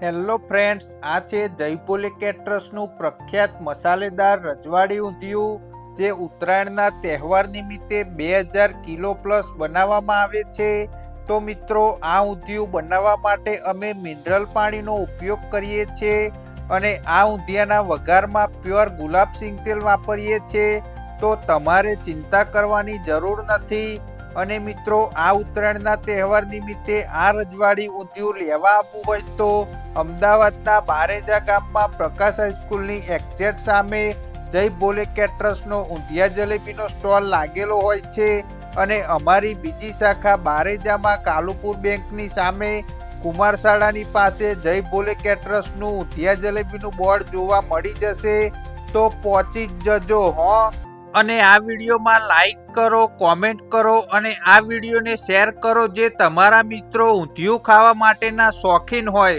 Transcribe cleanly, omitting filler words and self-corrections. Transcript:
Hello friends, આ છે જયપોલી કેટરર્સનું પ્રખ્યાત મસાલેદાર રજવાડી ઊંધિયું જે ઉત્તરાયણના તહેવાર નિમિત્તે 2000 કિલો પ્લસ બનાવવામાં આવે છે. તો મિત્રો, આ ઊંધિયું બનાવવા માટે અમે મિનરલ પાણીનો ઉપયોગ કરીએ છીએ અને આ ઊંધિયાના વઘારમાં પ્યોર ગુલાબ સિંગ તેલ વાપરીએ છીએ. તો તમારે ચિંતા કરવાની જરૂર નથી. અને મિત્રો, આ ઉત્તરાયણના તહેવાર નિમિત્તે આ રજવાડી ઊંધિયું લેવા આવવું હોય તો અમદાવાદના બારેજા ગામમાં પ્રકાશ હાઈસ્કૂલની એક્ઝેક્ટ સામે જય ભોલે કેટરર્સનો ઊંધિયા જલેબીનો સ્ટોલ લાગેલો હોય છે. અને અમારી બીજી શાખા બારેજામાં કાલુપુર બેંકની સામે કુમાર શાળાની પાસે જય ભોલે કેટરર્સનું ઊંધિયા જલેબીનું બોર્ડ જોવા મળી જશે. તો પહોંચી જ જજો હો. અને આ વિડીયોમાં લાઈક કરો, કોમેન્ટ કરો અને આ વિડીયોને શેર કરો જે તમારા મિત્રો ઊંધિયું ખાવા માટેના શોખીન હોય.